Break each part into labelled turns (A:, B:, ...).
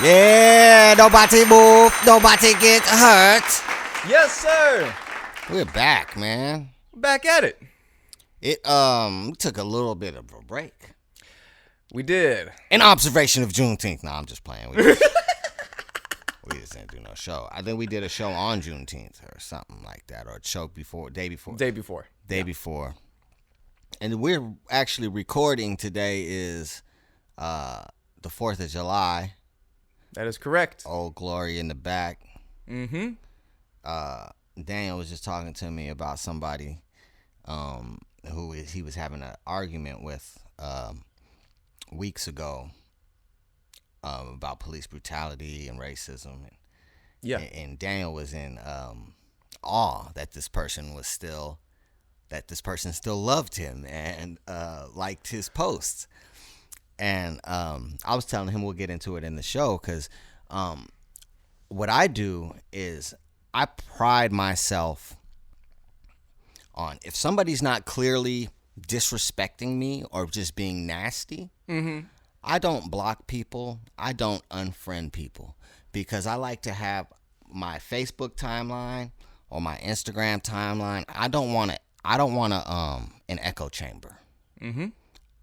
A: Yeah, nobody move, nobody get hurt.
B: Yes, sir.
A: We're back, man.
B: Back at it.
A: It we took a little bit of a break.
B: We did.
A: An observation of Juneteenth. No, I'm just playing. We just didn't do no show. I think we did a show on Juneteenth or something like that, or a show before, day before.
B: Day before.
A: And we're actually recording today is the 4th of July.
B: That is correct.
A: Old Glory in the back.
B: Mm-hmm.
A: Daniel was just talking to me about somebody who he was having an argument with weeks ago about police brutality and racism. And Daniel was in awe that this person still loved him and liked his posts. And I was telling him we'll get into it in the show because what I do is I pride myself on if somebody's not clearly disrespecting me or just being nasty, I don't block people. I don't unfriend people because I like to have my Facebook timeline or my Instagram timeline. I don't want an echo chamber.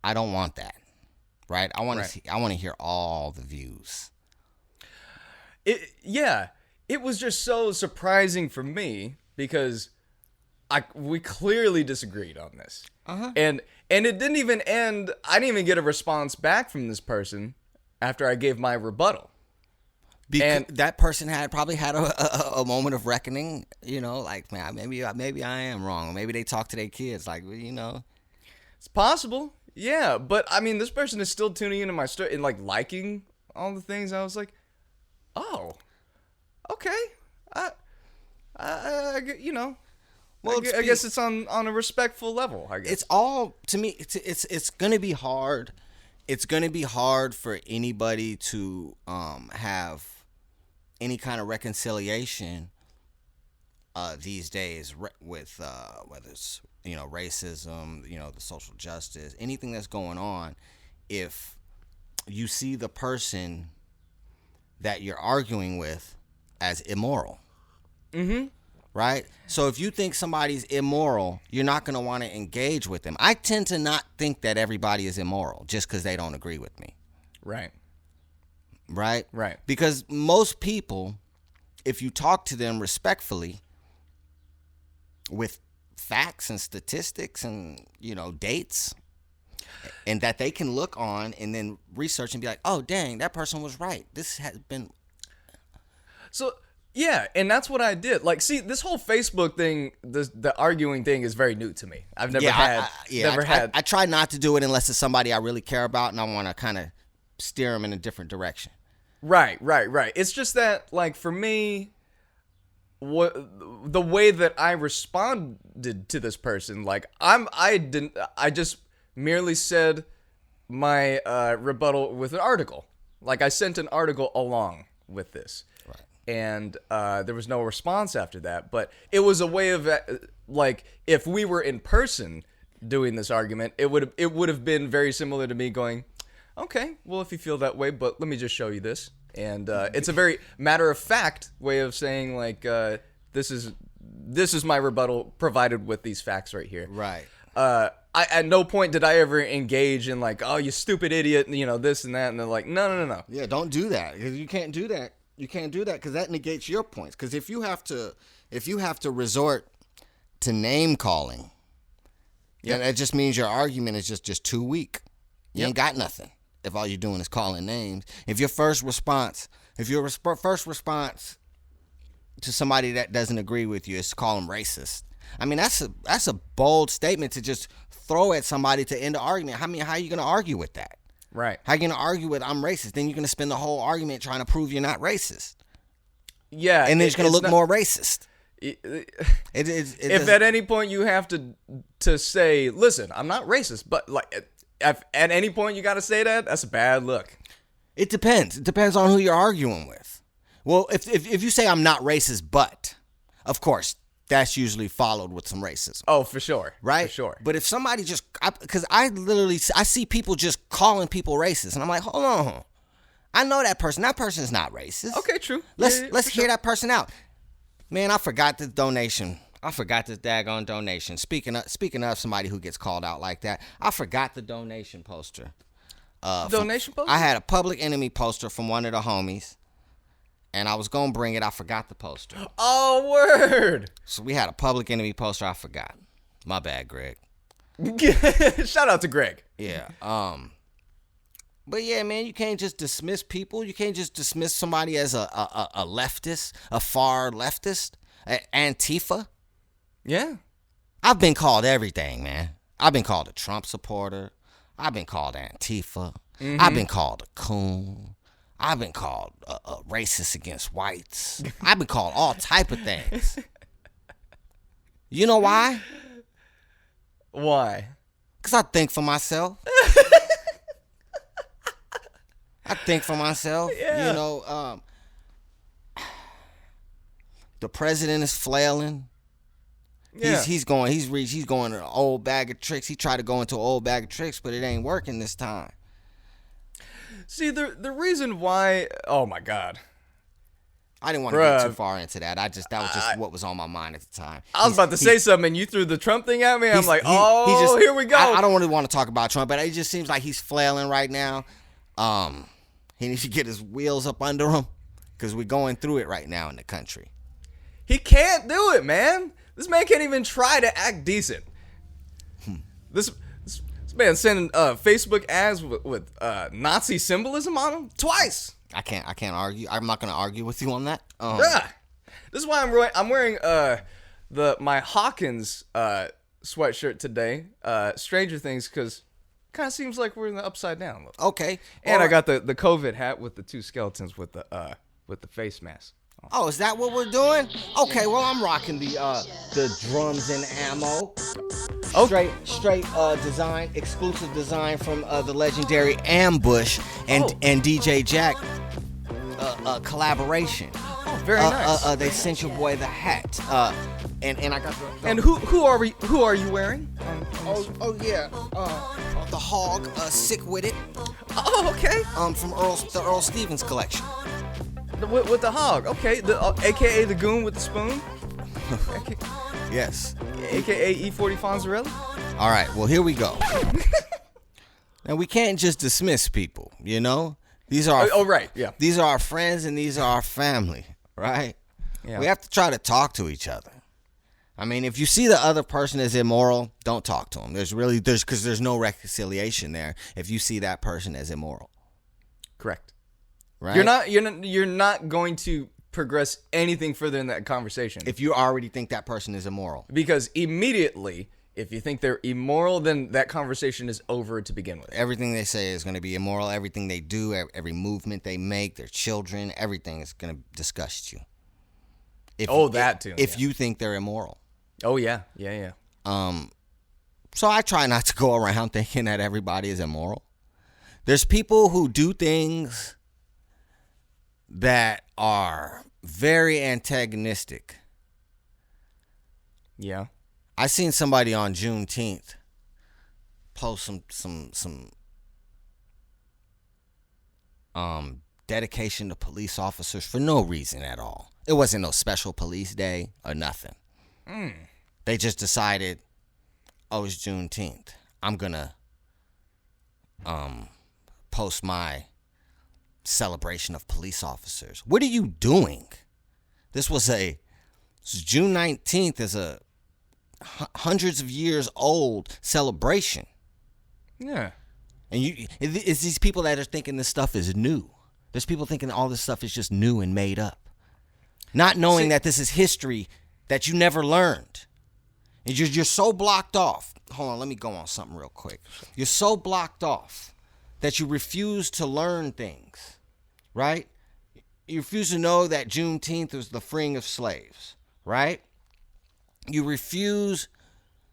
A: I don't want that. Right? I want to hear all the views.
B: It was just so surprising for me because we clearly disagreed on this. And it didn't even end. I didn't even get a response back from this person after I gave my rebuttal.
A: Because that person probably had a moment of reckoning, like, man, maybe I am wrong. Or maybe they talk to their kids like,
B: It's possible. Yeah, but I mean, this person is still tuning into my story and like liking all the things. I was like, oh, okay. I guess it's on a respectful level. I guess
A: it's all to me. It's gonna be hard. It's gonna be hard for anybody to have any kind of reconciliation these days with whether it's racism, the social justice, anything that's going on. If you see the person that you're arguing with as immoral, right? So if you think somebody's immoral, you're not going to want to engage with them. I tend to not think that everybody is immoral just because they don't agree with me.
B: Right.
A: Because most people, if you talk to them respectfully with facts and statistics and dates, and that they can look on and then research and be like, oh dang, that person was right, this has been
B: so. Yeah, and that's what I did. Like, see, this whole Facebook thing, the arguing thing is very new to me. I've never had.
A: I try not to do it unless it's somebody I really care about and I want to kind of steer them in a different direction. Right.
B: It's just that, like, for me, the way that I responded to this person, like, I just merely said my rebuttal with an article. Like, I sent an article along with this.
A: Right.
B: And there was no response after that. But it was a way of, like, if we were in person doing this argument, it would have been very similar to me going, okay, well, if you feel that way, but let me just show you this. And it's a very matter-of-fact way of saying, like, this is my rebuttal provided with these facts right here.
A: Right.
B: At no point did I ever engage in, like, oh, you stupid idiot, this and that. And they're like, no.
A: Yeah, don't do that, because you can't do that. You can't do that because that negates your points. Because if you have to resort to name calling, then it just means your argument is just too weak. You ain't got nothing if all you're doing is calling names. If your first response to somebody that doesn't agree with you is to call them racist, I mean that's a bold statement to just throw at somebody to end the argument. I mean, how are you going to argue with that?
B: Right.
A: How are you going to argue with I'm racist? Then you're going to spend the whole argument trying to prove you're not racist.
B: Yeah.
A: And then it's going to look more racist.
B: If at any point you have to say, listen, I'm not racist, but like at any point you got to say that's a bad look.
A: It depends. It depends on who you're arguing with. Well, if you say I'm not racist, but, of course, that's usually followed with some racism.
B: Oh, for sure.
A: Right?
B: For sure.
A: But if somebody because I see people just calling people racist, and I'm like, hold on. I know that person. That person's not racist.
B: Okay, true.
A: Let's hear that person out. Man, I forgot the donation. I forgot this daggone donation. Speaking of somebody who gets called out like that, I forgot the donation poster.
B: Donation poster?
A: I had a Public Enemy poster from one of the homies, and I was gonna bring it. I forgot the poster.
B: Oh, word!
A: So we had a Public Enemy poster. I forgot. My bad, Greg.
B: Shout out to Greg.
A: Yeah. But yeah, man, you can't just dismiss people. You can't just dismiss somebody as a leftist, a far leftist, Antifa.
B: Yeah.
A: I've been called everything, man. I've been called a Trump supporter. I've been called Antifa. Mm-hmm. I've been called a coon. I've been called a racist against whites. I've been called all type of things. You know why?
B: Why?
A: Because I think for myself. I think for myself.
B: Yeah.
A: You know, the president is flailing.
B: Yeah.
A: He's going to an old bag of tricks. He tried to go into an old bag of tricks, but it ain't working this time.
B: See, the reason why, oh my God.
A: I didn't want to get too far into that. That was just what was on my mind at the time.
B: I was about to say something, and you threw the Trump thing at me. I'm like, here we go.
A: I don't really want to talk about Trump, but it just seems like he's flailing right now. He needs to get his wheels up under him because we're going through it right now in the country.
B: He can't do it, man. This man can't even try to act decent. This man sending Facebook ads with Nazi symbolism on them twice.
A: I can't argue. I'm not going to argue with you on that.
B: Yeah. This is why I'm wearing my Hawkins sweatshirt today. Stranger Things, because kind of seems like we're in the upside down.
A: Okay.
B: And I got the COVID hat with the two skeletons with the face mask.
A: Oh, is that what we're doing? Okay, well, I'm rocking the drums and ammo. Straight design, exclusive design from the legendary Ambush and DJ Jack collaboration.
B: Oh, very nice.
A: They sent your boy the hat. And I got the
B: And who are you wearing?
A: Yeah. The Hog, Sick With It.
B: Oh, okay.
A: From the Earl Stevens collection.
B: With the hog, okay, AKA the goon with the spoon.
A: Yes.
B: AKA E40 Fonzarelli.
A: All right, well, here we go. Now, we can't just dismiss people, you know? These are
B: right, yeah.
A: These are our friends and these are our family, right? Yeah. We have to try to talk to each other. I mean, if you see the other person as immoral, don't talk to them. Because there's no reconciliation there if you see that person as immoral.
B: Correct.
A: Right?
B: You're not going to progress anything further in that conversation
A: if you already think that person is immoral.
B: Because immediately, if you think they're immoral, then that conversation is over to begin with.
A: Everything they say is going to be immoral. Everything they do, every movement they make, their children, everything is going to disgust you. If you think they're immoral.
B: Oh yeah.
A: So I try not to go around thinking that everybody is immoral. There's people who do things that are very antagonistic.
B: Yeah.
A: I seen somebody on Juneteenth post some dedication to police officers for no reason at all. It wasn't no special police day or nothing. They just decided, it's Juneteenth. I'm gonna post my celebration of police officers. What are you doing? This was June 19th is a hundreds of years old celebration.
B: Yeah.
A: And it's these people that are thinking this stuff is new. There's people thinking all this stuff is just new and made up. Not knowing that this is history that you never learned. And you're so blocked off. Hold on, let me go on something real quick. You're so blocked off that you refuse to learn things, right? You refuse to know that Juneteenth was the freeing of slaves, right? You refuse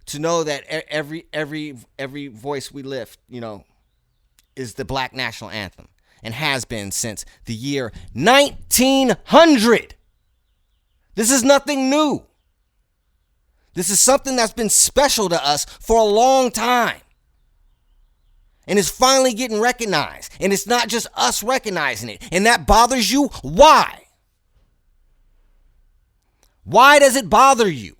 A: to know that every voice we lift, is the Black National Anthem and has been since the year 1900. This is nothing new. This is something that's been special to us for a long time. And it's finally getting recognized. And it's not just us recognizing it. And that bothers you? Why? Why does it bother you?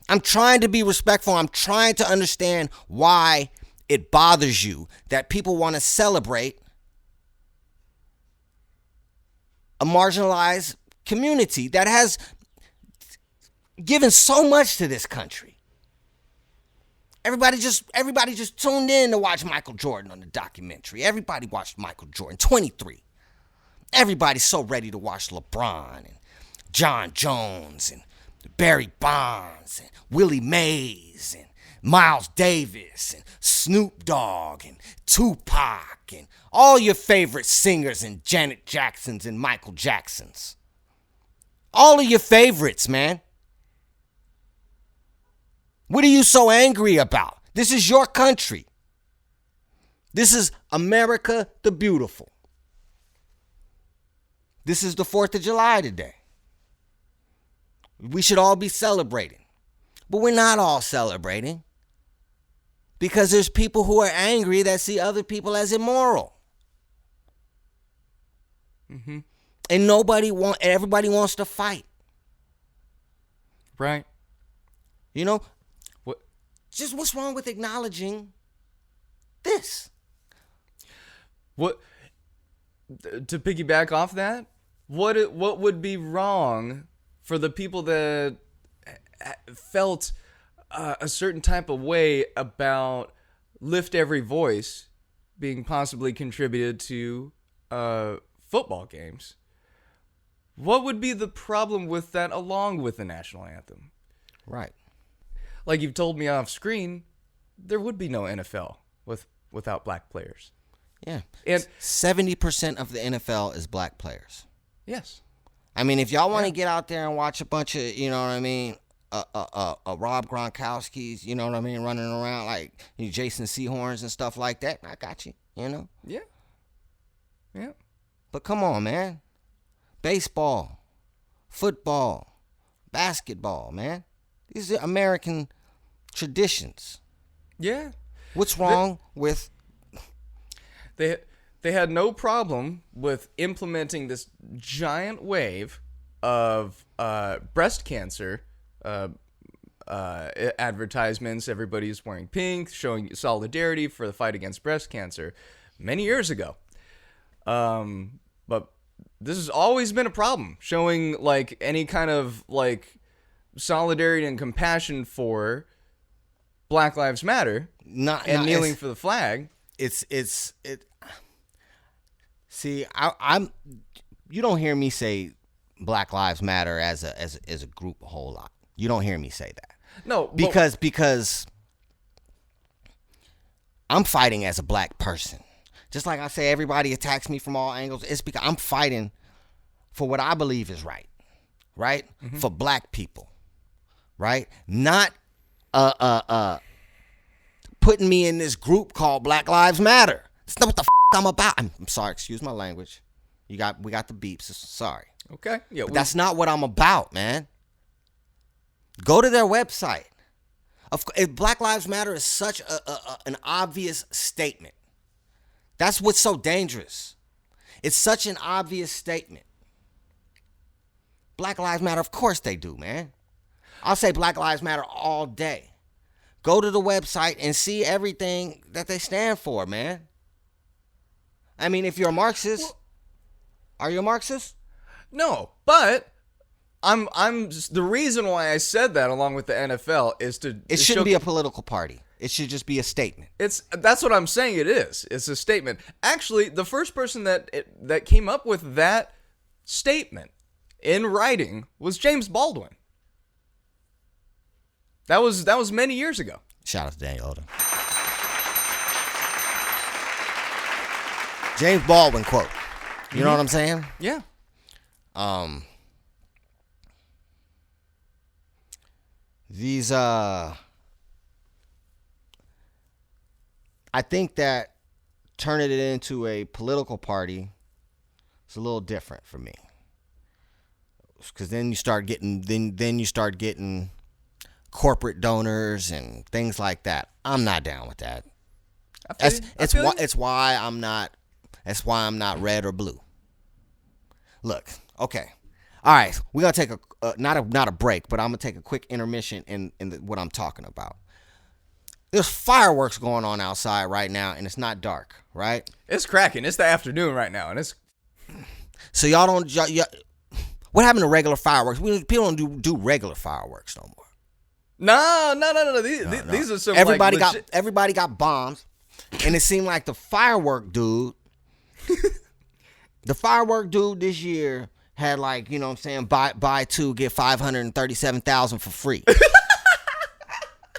A: I'm trying to be respectful. I'm trying to understand why it bothers you that people want to celebrate a marginalized community that has given so much to this country. Everybody just tuned in to watch Michael Jordan on the documentary. Everybody watched Michael Jordan, 23. Everybody's so ready to watch LeBron and John Jones and Barry Bonds and Willie Mays and Miles Davis and Snoop Dogg and Tupac and all your favorite singers and Janet Jacksons and Michael Jacksons. All of your favorites, man. What are you so angry about? This is your country. This is America the Beautiful. This is the 4th of July today. We should all be celebrating. But we're not all celebrating. Because there's people who are angry that see other people as immoral.
B: Mm-hmm.
A: And everybody wants to fight.
B: Right.
A: You know?
B: What?
A: Just what's wrong with acknowledging this?
B: What? To piggyback off that, what would be wrong for the people that felt a certain type of way about Lift Every Voice being possibly contributed to football games? What would be the problem with that along with the national anthem?
A: Right.
B: Like you've told me off screen, there would be no NFL without black players.
A: Yeah.
B: And
A: 70% of the NFL is black players.
B: Yes.
A: I mean, if y'all want to get out there and watch a bunch of, you know what I mean, Rob Gronkowski's, you know what I mean, running around like Jason Sehorns and stuff like that, I got you, you know?
B: Yeah. Yeah.
A: But come on, man. Baseball, football, basketball, man. These are American traditions.
B: Yeah.
A: What's wrong with...
B: They had no problem with implementing this giant wave of breast cancer advertisements. Everybody's wearing pink, showing solidarity for the fight against breast cancer many years ago. But this has always been a problem, showing like any kind of like solidarity and compassion for Black Lives Matter and kneeling for the flag.
A: See, I'm. You don't hear me say Black Lives Matter as a group a whole lot. You don't hear me say that.
B: No,
A: because I'm fighting as a black person. Just like I say, everybody attacks me from all angles. It's because I'm fighting for what I believe is right, right? Mm-hmm. For black people, right? Not putting me in this group called Black Lives Matter. That's not what the I'm about. I'm sorry, excuse my language. We got the beeps. Sorry.
B: Okay. Yeah.
A: That's not what I'm about, man. Go to their website. If Black Lives Matter is such an obvious statement, that's what's so dangerous. It's such an obvious statement. Black Lives Matter, of course they do, man. I'll say Black Lives Matter all day. Go to the website and see everything that they stand for, man. I mean, if you're a Marxist, are you a Marxist?
B: No, but I'm the reason why I said that along with the NFL is to
A: it shouldn't be a political party. It should just be a statement.
B: That's what I'm saying it is. It's a statement. Actually, the first person that came up with that statement in writing was James Baldwin. That was many years ago.
A: Shout out to Daniel Odom. James Baldwin quote. You know what I'm saying?
B: Yeah.
A: These I think that turning it into a political party is a little different for me. Because then you start getting corporate donors and things like that. I'm not down with that.
B: I feel you. I feel you.
A: It's why I'm not. That's why I'm not red or blue. Look, okay, all right. We're gonna take not a break, but I'm gonna take a quick intermission in what I'm talking about. There's fireworks going on outside right now, and it's not dark, right?
B: It's cracking. It's the afternoon right now, and it's.
A: So y'all don't. What happened to regular fireworks? People don't do regular fireworks no more.
B: No. These are some.
A: Everybody got bombs, and it seemed like the firework dude. The firework dude this year had, like, you know what I'm saying, buy two, get 537,000 for free.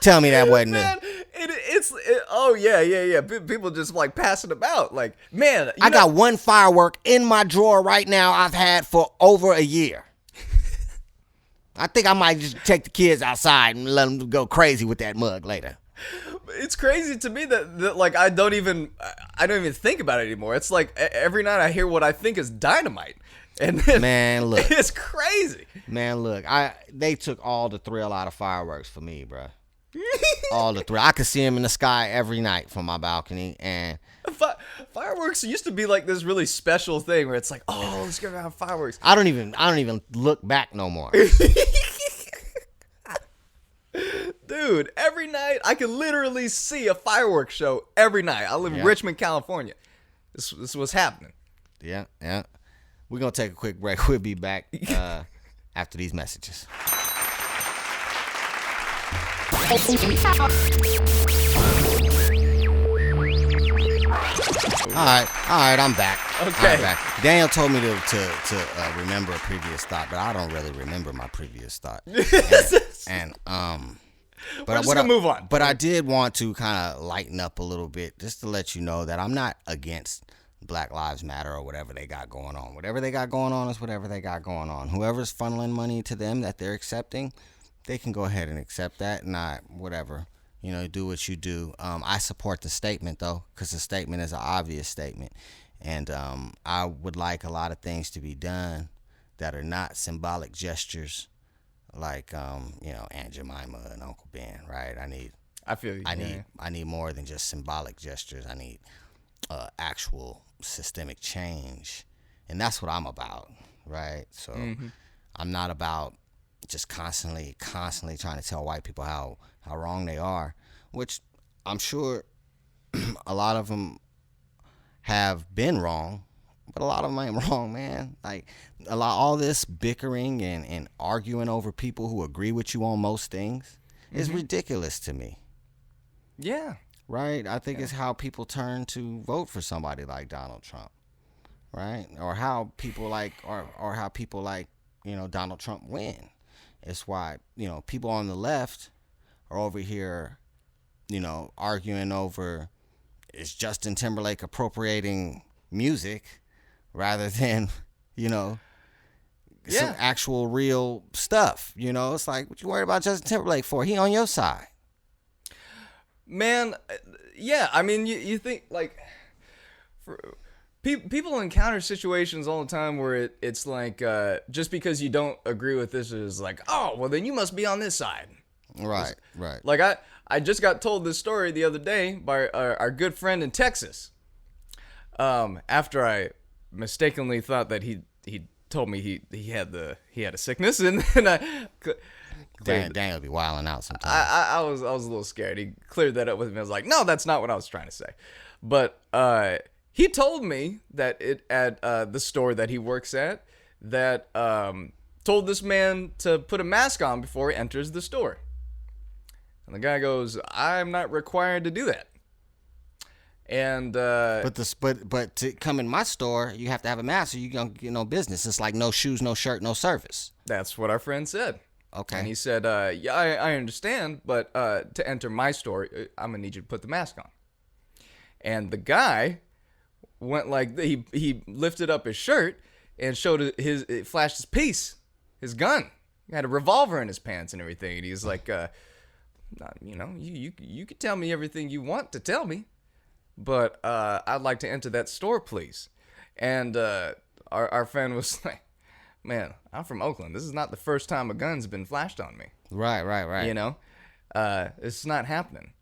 A: Tell me that wasn't
B: man, oh yeah. People just like passing about. Like, man,
A: I got one firework in my drawer right now I've had for over a year. I think I might just take the kids outside and let them go crazy with that mug later.
B: It's crazy to me that like I don't even think about it anymore. It's like every night I hear what I think is dynamite, and then,
A: man, look,
B: it's crazy.
A: Man, look, they took all the thrill out of fireworks for me, bro. All the thrill. I could see them in the sky every night from my balcony, and
B: fireworks used to be like this really special thing where it's like, oh, let's go have fireworks.
A: I don't even look back no more.
B: Dude, every night I can literally see a fireworks show every night. I live in Richmond, California. This is what's happening.
A: Yeah. We're going to take a quick break. We'll be back after these messages. All right, I'm back.
B: Okay.
A: I'm back. Daniel told me to remember a previous thought, but I don't really remember my previous thought. But
B: we're just gonna move on.
A: But I did want to kind of lighten up a little bit, just to let you know that I'm not against Black Lives Matter or whatever they got going on. Whatever they got going on is whatever they got going on. Whoever's funneling money to them that they're accepting, they can go ahead and accept that. Not whatever. You know, do what you do. I support the statement, though, because the statement is an obvious statement. And I would like a lot of things to be done that are not symbolic gestures, like, Aunt Jemima and Uncle Ben, right?
B: I feel you.
A: I need more than just symbolic gestures. I need actual systemic change. And that's what I'm about, right? So I'm not about just constantly trying to tell white people how wrong they are, which I'm sure a lot of them have been wrong, but a lot of them ain't wrong, man. Like, all this bickering and arguing over people who agree with you on most things is ridiculous to me.
B: Yeah.
A: Right? I think it's how people turn to vote for somebody like Donald Trump, right? Or how people like Donald Trump win. It's why, people on the left are over here, arguing over, is Justin Timberlake appropriating music rather than, some actual real stuff. It's like, what you worried about Justin Timberlake for? He on your side.
B: Man, yeah, I mean, you think, like, people encounter situations all the time where it's like, just because you don't agree with this is like, oh, well, then you must be on this side.
A: Right.
B: Like, I just got told this story the other day by our good friend in Texas. After I mistakenly thought that he told me he had a sickness, and then
A: Daniel be wilding out sometimes.
B: I was a little scared. He cleared that up with me. I was like, no, that's not what I was trying to say. But he told me that at the store that he works at, that told this man to put a mask on before he enters the store. And the guy goes, I'm not required to do that. And
A: but to come in my store, you have to have a mask, or you gonna get no business. It's like no shoes, no shirt, no service.
B: That's what our friend said.
A: Okay.
B: And he said, yeah, I understand, but to enter my store, I'm gonna need you to put the mask on. And the guy went like, he lifted up his shirt and flashed his piece, his gun. He had a revolver in his pants and everything. And he's like, you could tell me everything you want to tell me, but I'd like to enter that store, please. And our friend was like, man, I'm from Oakland. This is not the first time a gun's been flashed on me.
A: Right.
B: It's not happening.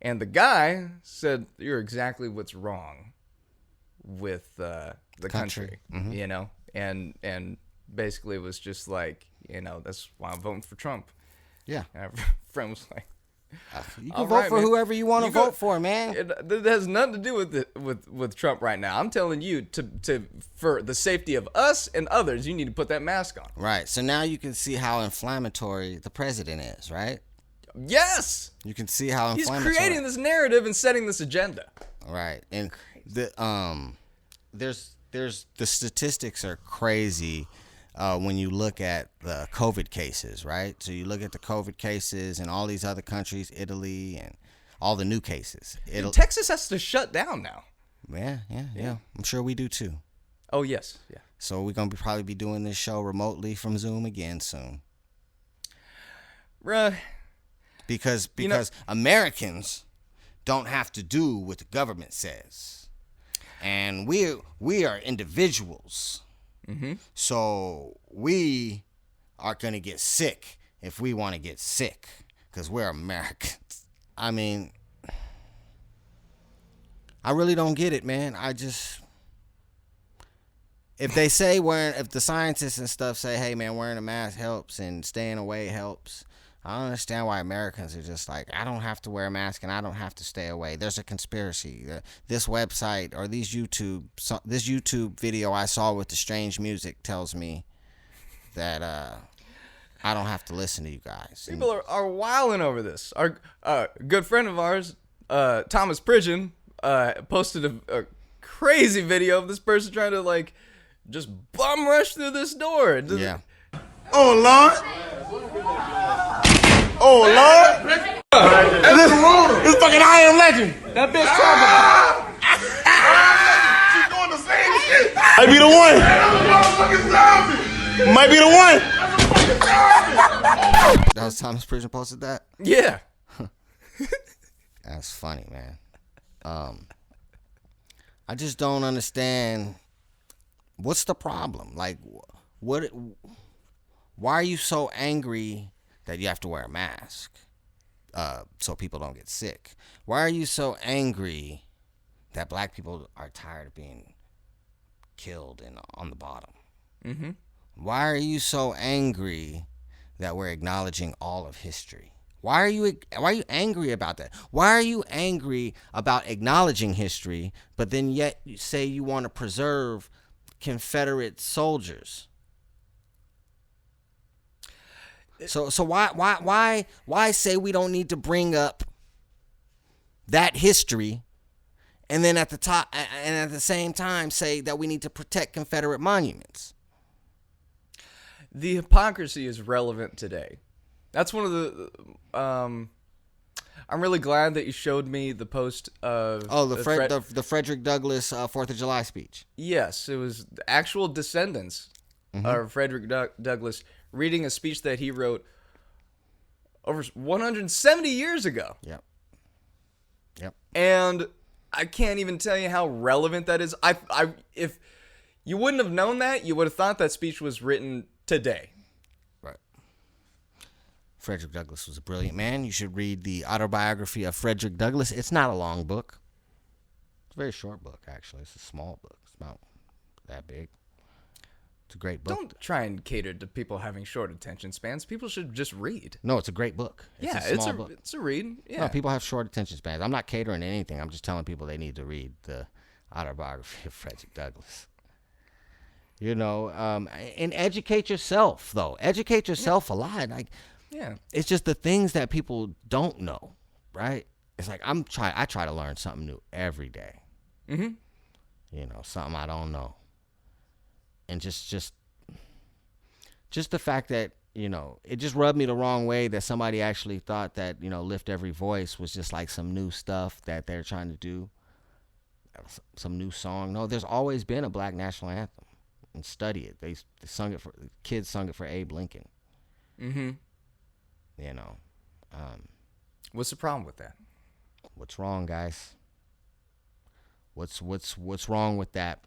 B: And the guy said, "You're exactly what's wrong with the country, you know," and basically was just like, that's why I'm voting for Trump.
A: Yeah.
B: And my friend was like,
A: You can
B: "All
A: vote
B: right,
A: for
B: man.
A: whoever you want to vote for, man.
B: It has nothing to do with Trump right now. I'm telling you, for the safety of us and others, you need to put that mask on."
A: Right. So now you can see how inflammatory the president is, right?
B: Yes,
A: You can see how
B: he's
A: inflammatory.
B: creating this narrative and setting this agenda.
A: Right. And there's the statistics are crazy when you look at the COVID cases, right? So you look at the COVID cases in all these other countries, Italy, and all the new cases.
B: Texas has to shut down now.
A: Yeah. I'm sure we do too.
B: Oh yes, yeah.
A: So we're gonna probably be doing this show remotely from Zoom again soon.
B: Bruh.
A: Because Americans don't have to do what the government says, and we are individuals. So we are gonna get sick if we want to get sick, because we're Americans. I mean, I really don't get it, man. If they say if the scientists and stuff say, hey man, wearing a mask helps and staying away helps, I don't understand why Americans are just like, I don't have to wear a mask and I don't have to stay away. There's a conspiracy. This website or this YouTube video I saw with the strange music tells me that I don't have to listen to you guys.
B: People are wilding over this. Our good friend of ours, Thomas Pridgeon, posted a crazy video of this person trying to like just bum rush through this door.
A: Yeah.
C: Oh Lord. Oh Lord. This fucking I Am Legend. That bitch talking. She's doing the same shit. Might be the one. Might be the one.
A: That was Thomas Pridgeon posted that?
B: Yeah.
A: That's funny, man. I just don't understand. What's the problem? Like, why are you so angry that you have to wear a mask so people don't get sick? Why are you so angry that black people are tired of being killed and on the bottom? Why are you so angry that we're acknowledging all of history? Why are you angry about that? Why are you angry about acknowledging history, but then yet you say you want to preserve Confederate soldiers? So why say we don't need to bring up that history, and then at the same time say that we need to protect Confederate monuments?
B: The hypocrisy is relevant today. That's one of the. I'm really glad that you showed me the post of.
A: Oh, the Frederick Douglass 4th of July speech.
B: Yes, it was the actual descendants of Frederick Douglass reading a speech that he wrote over 170 years ago.
A: Yep.
B: And I can't even tell you how relevant that is. If you wouldn't have known that, you would have thought that speech was written today.
A: Right. Frederick Douglass was a brilliant man. You should read the autobiography of Frederick Douglass. It's not a long book. It's a very short book, actually. It's a small book. It's about that big. It's a great book.
B: Don't try and cater to people having short attention spans. People should just read.
A: No, it's a great book. It's a book.
B: It's a read. Yeah.
A: No, people have short attention spans. I'm not catering to anything. I'm just telling people they need to read the autobiography of Frederick Douglass. And educate yourself, though. Educate yourself a lot. Like, it's just the things that people don't know, right? It's like I try to learn something new every day. Something I don't know. And just the fact that, it just rubbed me the wrong way that somebody actually thought that, Lift Every Voice was just like some new stuff that they're trying to do. Some new song. No, there's always been a black national anthem. And study it. They sung it kids sung it for Abe Lincoln.
B: What's the problem with that?
A: What's wrong, guys? What's wrong with that?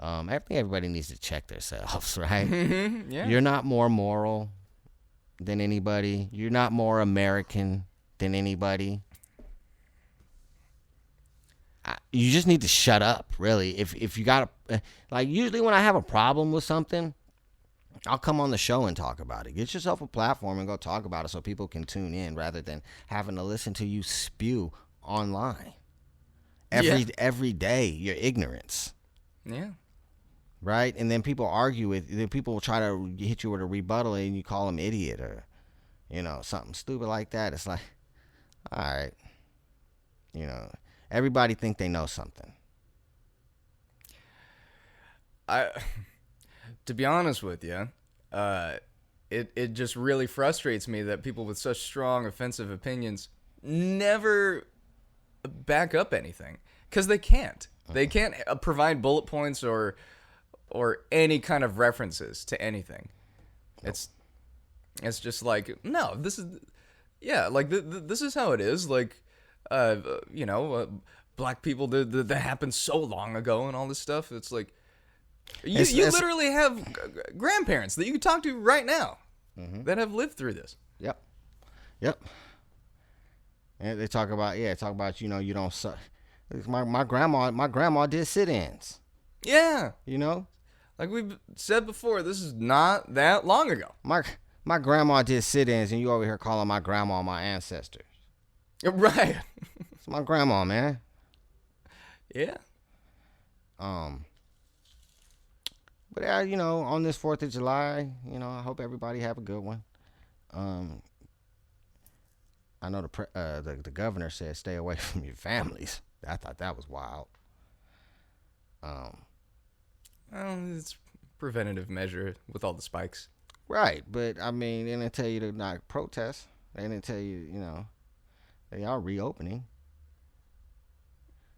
A: I think everybody needs to check themselves, right?
B: Yeah.
A: You're not more moral than anybody. You're not more American than anybody. you just need to shut up, really. If you got like, usually when I have a problem with something, I'll come on the show and talk about it. Get yourself a platform and go talk about it so people can tune in rather than having to listen to you spew online every day your ignorance.
B: Yeah.
A: Right? And then people argue then people will try to hit you with a rebuttal and you call them idiot or, something stupid like that. It's like, all right. Everybody think they know something.
B: To be honest with you, it just really frustrates me that people with such strong offensive opinions never back up anything, because they can't. They can't provide bullet points or any kind of references to anything. It's just like, no, this is this is how it is. Like, black people that happened so long ago and all this stuff. It's like, you literally have grandparents that you can talk to right now that have lived through this.
A: Yep. And they talk about you don't suck. My grandma did sit-ins.
B: Yeah.
A: Like
B: we've said before, this is not that long ago.
A: My grandma did sit-ins, and you over here calling my grandma my ancestors.
B: Right.
A: It's my grandma, man.
B: Yeah.
A: But on this 4th of July, I hope everybody have a good one. I know the governor said stay away from your families. I thought that was wild.
B: It's preventative measure with all the spikes.
A: Right, but I mean, they didn't tell you to not protest. They didn't tell you, they are reopening.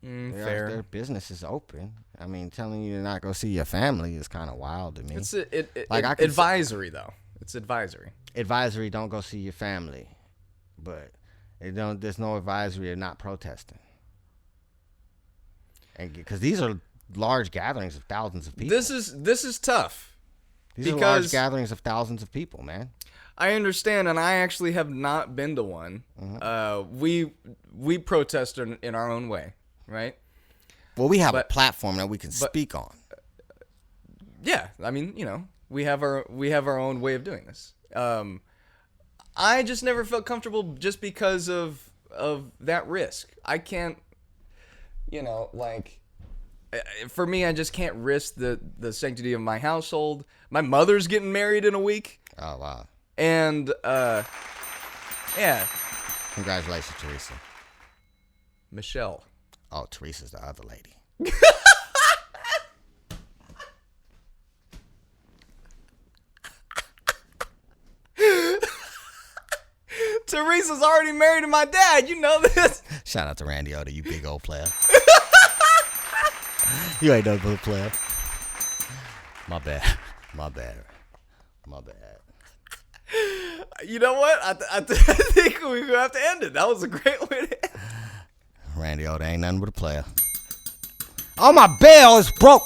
B: Fair.
A: Their business is open. I mean, telling you to not go see your family is kind of wild to me.
B: It's advisory, though. It's advisory.
A: Advisory, don't go see your family. But there's no advisory of not protesting. And because these are large gatherings of thousands of people.
B: This is tough.
A: These are large gatherings of thousands of people, man.
B: I understand, and I actually have not been to one. We protest in our own way, right?
A: Well, we have a platform that we can speak on.
B: Yeah, I mean, we have our own way of doing this. I just never felt comfortable just because of that risk. I can't, for me, I just can't risk the sanctity of my household. My mother's getting married in a week.
A: Oh, wow.
B: And, yeah.
A: Congratulations, Teresa.
B: Michelle.
A: Oh, Teresa's the other lady.
B: Teresa's already married to my dad. You know this.
A: Shout out to Randy Oda, you big old player. You ain't no good player. My bad.
B: You know what? I think we're going to have to end it. That was a great way to end.
A: Randy Oda ain't nothing but a player. Oh, my bell is broke.